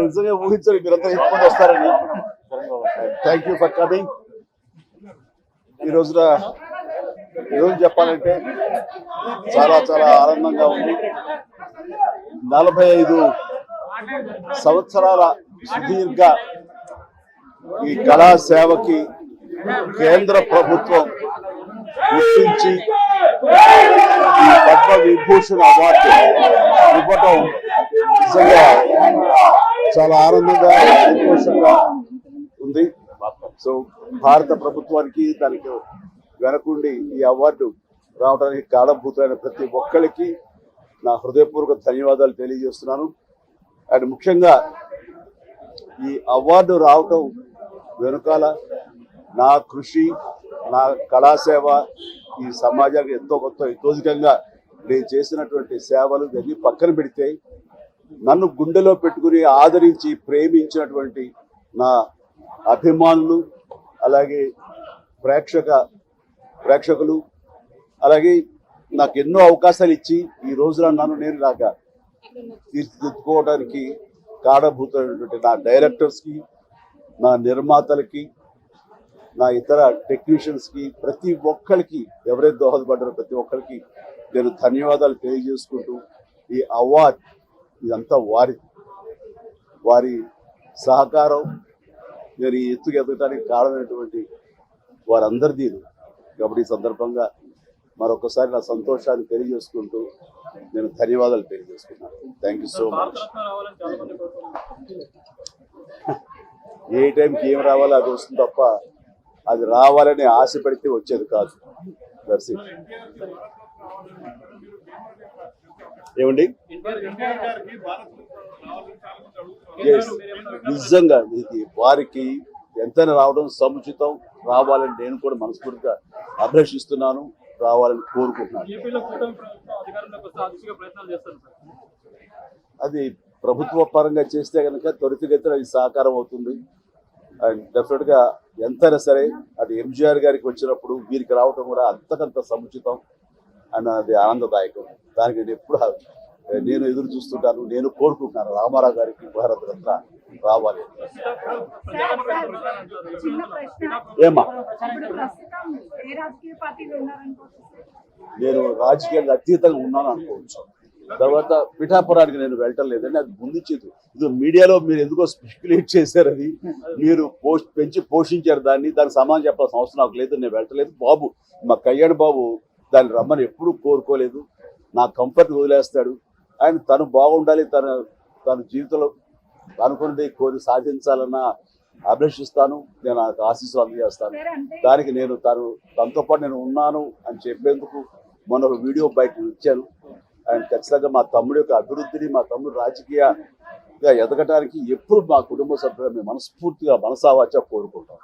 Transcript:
నిజంగా ఊహించాలి మీరంతా ఎంతమంది వస్తారని. Thank you for coming. ఈరోజు చెప్పాలంటే చాలా చాలా ఆనందంగా ఉంది. 45 సంవత్సరాల సుదీర్ఘ ఈ కళా సేవకి కేంద్ర ప్రభుత్వం గుర్తించి ఈ పద్మ విభూషణ్ అవార్డు ఇవ్వటం నిజంగా చాలా ఆనందంగా సంతోషంగా ఉంది. సో భారత ప్రభుత్వానికి దానికి వెనకుండి ఈ అవార్డు రావడానికి కారణభూతులైన ప్రతి ఒక్కరికి నా హృదయపూర్వక ధన్యవాదాలు తెలియజేస్తున్నాను. అండ్ ముఖ్యంగా ఈ అవార్డు రావటం వెనుకాల నా కృషి, నా కళాసేవ ఈ సమాజానికి ఎంతో కొత్త ఇతోధికంగా నేను చేసినటువంటి సేవలు ఇవన్నీ పక్కన పెడితే నన్ను గుండెలో పెట్టుకుని ఆదరించి ప్రేమించినటువంటి నా అభిమానులు, అలాగే ప్రేక్షకులు, అలాగే నాకు ఎన్నో అవకాశాలు ఇచ్చి ఈ రోజున నేను నాకు తీర్చిదిద్దుకోవడానికి కారణభూతమైనటువంటి నా డైరెక్టర్స్కి, నా నిర్మాతలకి, నా ఇతర టెక్నీషియన్స్కి, ప్రతి ఒక్కరికి ఎవరైతే దోహదపడ్డారో ప్రతి ఒక్కరికి నేను ధన్యవాదాలు తెలియజేసుకుంటూ ఈ అవార్డ్ ఇదంతా వారి సహకారం నేను ఈ ఎత్తుకు ఎదగడానికి కారణమైనటువంటి వారందరిదీ. కాబట్టి ఈ సందర్భంగా మరొకసారి నా సంతోషాన్ని తెలియజేసుకుంటూ నేను ధన్యవాదాలు తెలియజేసుకున్నాను. Thank you so much. ఏ టైంకి ఏం రావాలో అది వస్తుంది తప్ప అది రావాలని ఆశ పెడితే వచ్చేది కాదు. దర్శి ఏమండి, నిజంగా ఇది వారికి ఎంతైనా రావడం సముచితం. రావాలని నేను కూడా మనస్ఫూర్తిగా అభిలషిస్తున్నాను, రావాలని కోరుకుంటున్నాను. అది ప్రభుత్వ పరంగా చేస్తే కనుక త్వరితగతిన అది సాకారం అవుతుంది. అండ్ డెఫినెట్గా ఎంతైనా సరే అది ఎంజీఆర్ గారికి వచ్చినప్పుడు వీరికి రావటం కూడా అంతకంత సముచితం అండ్ అది ఆనందదాయకం. దానికి నేను ఎదురు చూస్తుంటాను, నేను కోరుకుంటున్నాను రామారావు గారికి భారత రత్న రావాలి. ఏమా నేను రాజకీయాలకు అతీతంగా ఉన్నాను అనుకోవచ్చు. తర్వాత పిఠాపురానికి నేను వెళ్ళటం లేదని అది ముందుచ్చేది. ఇది మీడియాలో మీరు ఎందుకో స్పెక్యులేట్ చేశారు, అది మీరు పెంచి పోషించారు దానికి సమాధానం చెప్పాల్సిన అవసరం నాకు లేదు. నేను వెళ్ళటలేదు. బాబు మా కళ్యాణ్ బాబు దాన్ని రమ్మని ఎప్పుడూ కోరుకోలేదు. నా కంఫర్ట్ వదిలేస్తాడు. ఆయన తను బాగుండాలి, తన జీవితంలో అనుకున్నది కోరి సాధించాలన్న అభిలషిస్తాను. నేను నాకు ఆశీస్సులు అందజేస్తాను. దానికి నేను తనతో పాటు నేను ఉన్నాను అని చెప్పేందుకు మొన్న ఒక వీడియో బయట ఇచ్చాను. అండ్ ఖచ్చితంగా మా తమ్ముడి యొక్క అభివృద్ధిని, మా తమ్ముడు రాజకీయంగా ఎదగటానికి ఎప్పుడు మా కుటుంబ సభ్యులు మేము మనస్ఫూర్తిగా మనసావాచ కోరుకుంటాం.